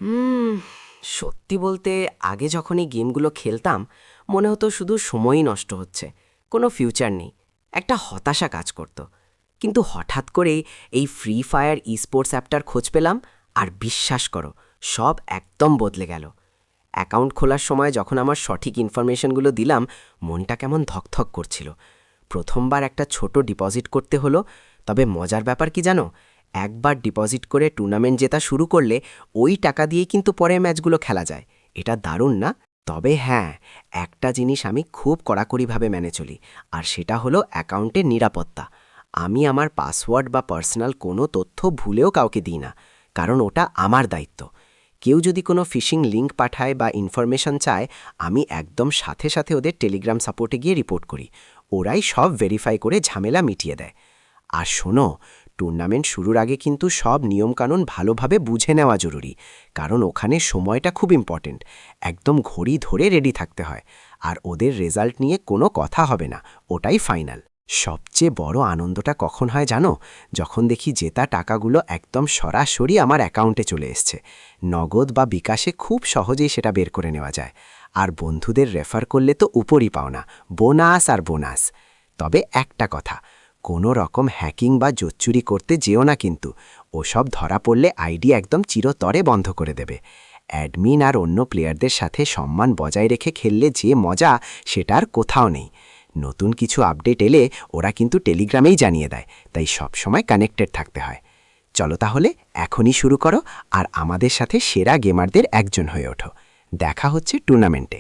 হুম, সত্যি বলতে আগে যখন এই গেমগুলো খেলতাম মনে হতো শুধু সময়ই নষ্ট হচ্ছে, কোনো ফিউচার নেই। একটা হতাশা কাজ করত। কিন্তু হঠাৎ করেই এই ফ্রি ফায়ার স্পোর্টস অ্যাপটার খোঁজ পেলাম, আর বিশ্বাস করো, সব একদম বদলে গেল। অ্যাকাউন্ট খোলার সময় যখন আমার সঠিক ইনফরমেশনগুলো দিলাম, মনটা কেমন ধকধক করছিল। প্রথমবার একটা ছোট ডিপোজিট করতে হলো। তবে মজার ব্যাপার কি জানো, একবার ডিপোজিট করে টুর্নামেন্ট জেতা শুরু করলে ওই টাকা দিয়েই কিন্তু পরের ম্যাচগুলো খেলা যায়। এটা দারুণ না? তবে হ্যাঁ, একটা জিনিস আমি খুব কড়াকড়িভাবে মেনে চলি, আর সেটা হলো অ্যাকাউন্টের নিরাপত্তা। আমি আমার পাসওয়ার্ড বা পার্সোনাল কোনো তথ্য ভুলেও কাউকে দিই না, কারণ ওটা আমার দায়িত্ব। কেউ যদি কোনো ফিশিং লিঙ্ক পাঠায় বা ইনফরমেশন চায়, আমি একদম সাথে সাথে ওদের টেলিগ্রাম সাপোর্টে গিয়ে রিপোর্ট করি। ওরাই সব ভেরিফাই করে ঝামেলা মিটিয়ে দেয়। আর শোনো, টুর্নামেন্ট শুরুর আগে কিন্তু সব নিয়মকানুন ভালোভাবে বুঝে নেওয়া জরুরি, কারণ ওখানে সময়টা খুব ইম্পর্টেন্ট। একদম ঘড়ি ধরে রেডি থাকতে হয়। আর ওদের রেজাল্ট নিয়ে কোনো কথা হবে না, ওটাই ফাইনাল। সবচেয়ে বড় আনন্দটা কখন হয় জানো? যখন দেখি জেতা টাকাগুলো একদম সরাসরি আমার অ্যাকাউন্টে চলে এসছে। নগদ বা বিকাশে খুব সহজেই সেটা বের করে নেওয়া যায়। আর বন্ধুদের রেফার করলে তো উপরই পাওনা, বোনাস আর বোনাস। তবে একটা কথা, কোনো রকম হ্যাকিং বা জোচ্চুরি করতে যেও না কিন্তু। ওসব ধরা পড়লে আইডি একদম চিরতরে বন্ধ করে দেবে। অ্যাডমিন আর অন্য প্লেয়ারদের সাথে সম্মান বজায় রেখে খেললে যে মজা, সেটা আর কোথাও নেই। নতুন কিছু আপডেট এলে ওরা কিন্তু টেলিগ্রামেই জানিয়ে দেয়, তাই সবসময় কানেক্টেড থাকতে হয়। চলো তাহলে এখনই শুরু করো, আর আমাদের সাথে সেরা গেমারদের একজন হয়ে ওঠো। দেখা হচ্ছে টুর্নামেন্টে।